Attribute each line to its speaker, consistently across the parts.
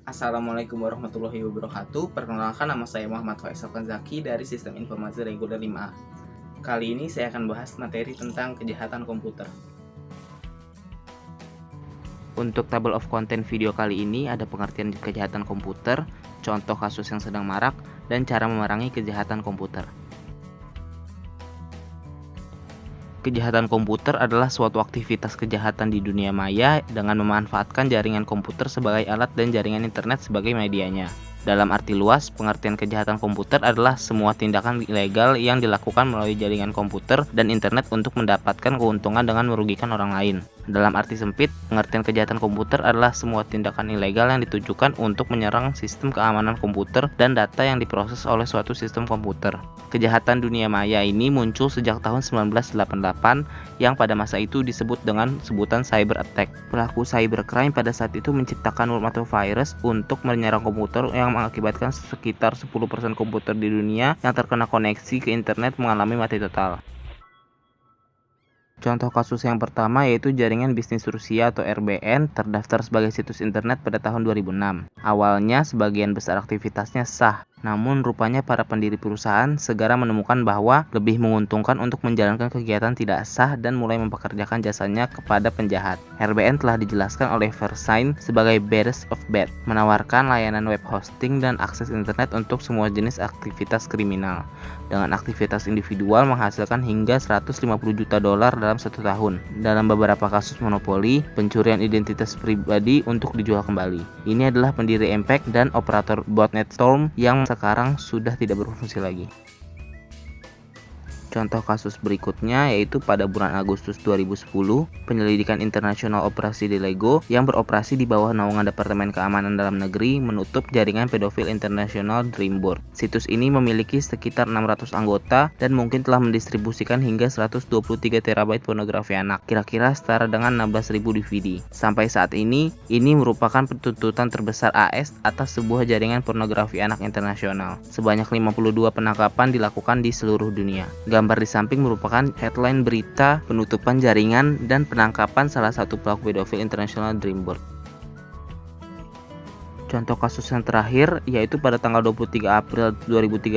Speaker 1: Assalamualaikum warahmatullahi wabarakatuh. Perkenalkan, nama saya Muhammad Faisal Kanzaki dari Sistem Informasi Reguler 5A. Kali ini saya akan bahas materi tentang kejahatan komputer. Untuk table of content video kali ini ada pengertian kejahatan komputer, contoh kasus yang sedang marak, dan cara memerangi kejahatan komputer. Kejahatan komputer adalah suatu aktivitas kejahatan di dunia maya dengan memanfaatkan jaringan komputer sebagai alat dan jaringan internet sebagai medianya. Dalam arti luas, pengertian kejahatan komputer adalah semua tindakan ilegal yang dilakukan melalui jaringan komputer dan internet untuk mendapatkan keuntungan dengan merugikan orang lain. Dalam arti sempit, pengertian kejahatan komputer adalah semua tindakan ilegal yang ditujukan untuk menyerang sistem keamanan komputer dan data yang diproses oleh suatu sistem komputer. Kejahatan dunia maya ini muncul sejak tahun 1988 yang pada masa itu disebut dengan sebutan cyber attack. Pelaku cybercrime pada saat itu menciptakan worm atau virus untuk menyerang komputer yang mengakibatkan sekitar 10% komputer di dunia yang terkena koneksi ke internet mengalami mati total. Contoh kasus yang pertama yaitu jaringan bisnis Rusia atau RBN terdaftar sebagai situs internet pada tahun 2006. Awalnya sebagian besar aktivitasnya sah, namun rupanya para pendiri perusahaan segera menemukan bahwa lebih menguntungkan untuk menjalankan kegiatan tidak sah dan mulai mempekerjakan jasanya kepada penjahat. RBN telah dijelaskan oleh VeriSign sebagai baddest of bad, menawarkan layanan web hosting dan akses internet untuk semua jenis aktivitas kriminal. Dengan aktivitas individual menghasilkan hingga 150 juta dolar dalam 1 tahun. Dalam beberapa kasus monopoli, pencurian identitas pribadi untuk dijual kembali. Ini adalah pendiri Impact dan operator botnet Storm yang sekarang sudah tidak berfungsi lagi. Contoh kasus berikutnya yaitu pada bulan Agustus 2010, penyelidikan internasional operasi di Lego yang beroperasi di bawah naungan Departemen Keamanan Dalam Negeri menutup jaringan pedofil internasional Dreamboard. Situs ini memiliki sekitar 600 anggota dan mungkin telah mendistribusikan hingga 123 TB pornografi anak, kira-kira setara dengan 16.000 DVD. Sampai saat ini merupakan tuntutan terbesar AS atas sebuah jaringan pornografi anak internasional. Sebanyak 52 penangkapan dilakukan di seluruh dunia. Gambar di samping merupakan headline berita penutupan jaringan dan penangkapan salah satu pelaku pedofil internasional Dreamboard. Contoh kasus yang terakhir yaitu pada tanggal 23 April 2013,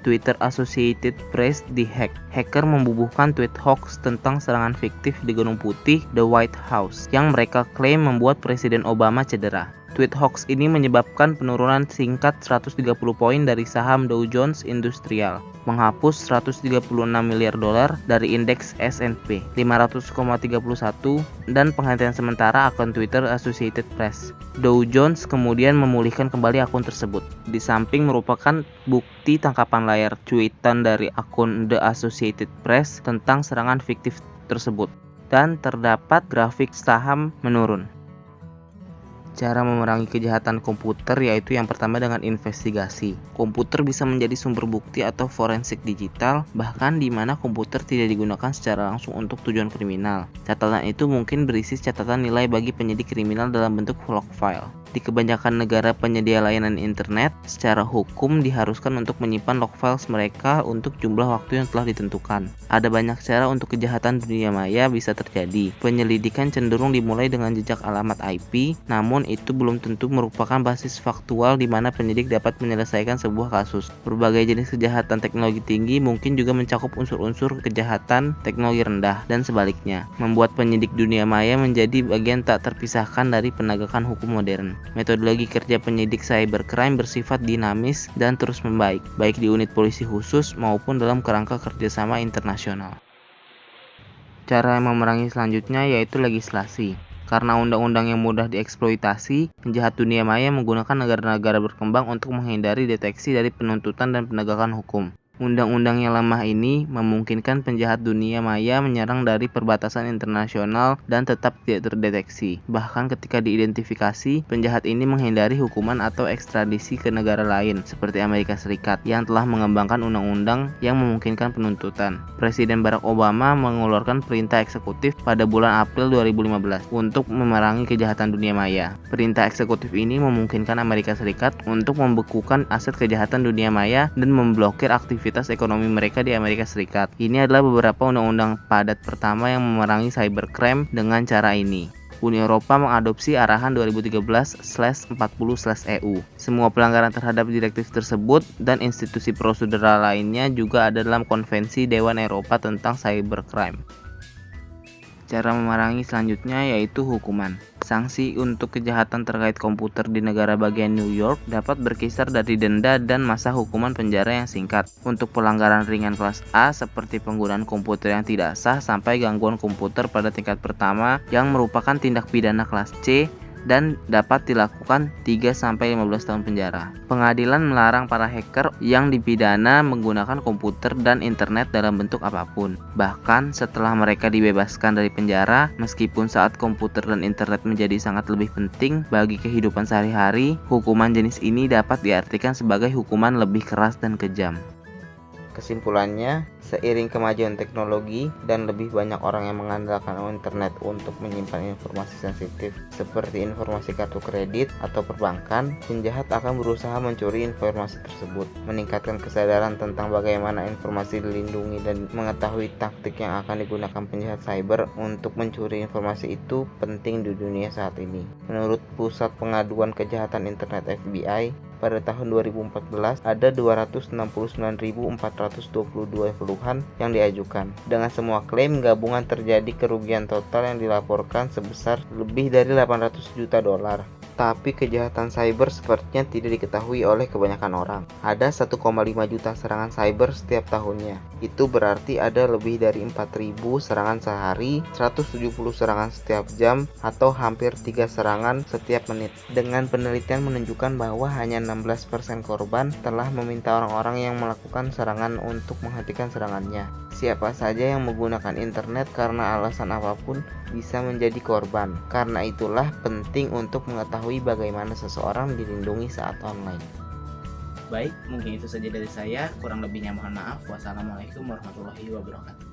Speaker 1: Twitter Associated Press dihack. Hacker membubuhkan tweet hoax tentang serangan fiktif di Gedung Putih, The White House, yang mereka klaim membuat Presiden Obama cedera. Tweet hoax ini menyebabkan penurunan singkat 130 poin dari saham Dow Jones Industrial, menghapus 136 miliar dolar dari indeks S&P 500,31 dan penghentian sementara akun Twitter Associated Press. Dow Jones kemudian memulihkan kembali akun tersebut. Di samping merupakan bukti tangkapan layar cuitan dari akun The Associated Press tentang serangan fiktif tersebut, dan terdapat grafik saham menurun. Cara memerangi kejahatan komputer yaitu yang pertama dengan investigasi. Komputer bisa menjadi sumber bukti atau forensik digital, bahkan di mana komputer tidak digunakan secara langsung untuk tujuan kriminal. Catatan itu mungkin berisi catatan nilai bagi penyidik kriminal dalam bentuk log file. Di kebanyakan negara penyedia layanan internet, secara hukum diharuskan untuk menyimpan log files mereka untuk jumlah waktu yang telah ditentukan. Ada banyak cara untuk kejahatan dunia maya bisa terjadi. Penyelidikan cenderung dimulai dengan jejak alamat IP, namun itu belum tentu merupakan basis faktual di mana penyidik dapat menyelesaikan sebuah kasus. Berbagai jenis kejahatan teknologi tinggi mungkin juga mencakup unsur-unsur kejahatan teknologi rendah dan sebaliknya, membuat penyidik dunia maya menjadi bagian tak terpisahkan dari penegakan hukum modern. Metodologi kerja penyidik cybercrime bersifat dinamis dan terus membaik, baik di unit polisi khusus maupun dalam kerangka kerjasama internasional. Cara memerangi selanjutnya yaitu legislasi. Karena undang-undang yang mudah dieksploitasi, penjahat dunia maya menggunakan negara-negara berkembang untuk menghindari deteksi dari penuntutan dan penegakan hukum. Undang-undang yang lemah ini memungkinkan penjahat dunia maya menyerang dari perbatasan internasional dan tetap tidak terdeteksi. Bahkan ketika diidentifikasi, penjahat ini menghindari hukuman atau ekstradisi ke negara lain, seperti Amerika Serikat, yang telah mengembangkan undang-undang yang memungkinkan penuntutan. Presiden Barack Obama mengeluarkan perintah eksekutif pada bulan April 2015 untuk memerangi kejahatan dunia maya. Perintah eksekutif ini memungkinkan Amerika Serikat untuk membekukan aset kejahatan dunia maya dan memblokir aktivitas ekonomi mereka di Amerika Serikat. Ini adalah beberapa undang-undang padat pertama yang memerangi cybercrime dengan cara ini. Uni Eropa mengadopsi arahan 2013/40/EU. Semua pelanggaran terhadap direktif tersebut dan institusi prosedural lainnya juga ada dalam Konvensi Dewan Eropa tentang Cybercrime. Cara memerangi selanjutnya yaitu hukuman. Sanksi untuk kejahatan terkait komputer di negara bagian New York dapat berkisar dari denda dan masa hukuman penjara yang singkat. Untuk pelanggaran ringan kelas A seperti penggunaan komputer yang tidak sah sampai gangguan komputer pada tingkat pertama yang merupakan tindak pidana kelas C dan dapat dilakukan 3-15 tahun penjara. Pengadilan melarang para hacker yang dipidana menggunakan komputer dan internet dalam bentuk apapun. Bahkan setelah mereka dibebaskan dari penjara, meskipun saat komputer dan internet menjadi sangat lebih penting bagi kehidupan sehari-hari, hukuman jenis ini dapat diartikan sebagai hukuman lebih keras dan kejam. Kesimpulannya, seiring kemajuan teknologi dan lebih banyak orang yang mengandalkan internet untuk menyimpan informasi sensitif seperti informasi kartu kredit atau perbankan, penjahat akan berusaha mencuri informasi tersebut. Meningkatkan kesadaran tentang bagaimana informasi dilindungi dan mengetahui taktik yang akan digunakan penjahat cyber untuk mencuri informasi itu penting di dunia saat ini. Menurut Pusat Pengaduan Kejahatan Internet FBI, pada tahun 2014 ada 269.422 keluhan yang diajukan. Dengan semua klaim gabungan terjadi kerugian total yang dilaporkan sebesar lebih dari 800 juta dolar. Tapi kejahatan cyber sepertinya tidak diketahui oleh kebanyakan orang. Ada 1,5 juta serangan cyber setiap tahunnya. Itu berarti ada lebih dari 4.000 serangan sehari, 170 serangan setiap jam, atau hampir 3 serangan setiap menit. Dengan penelitian menunjukkan bahwa hanya 16% korban telah meminta orang-orang yang melakukan serangan untuk menghentikan serangannya. Siapa saja yang menggunakan internet karena alasan apapun bisa menjadi korban. Karena itulah penting untuk mengetahui bagaimana seseorang dilindungi saat online.
Speaker 2: Baik, mungkin itu saja dari saya. Kurang lebihnya mohon maaf. Wassalamualaikum warahmatullahi wabarakatuh.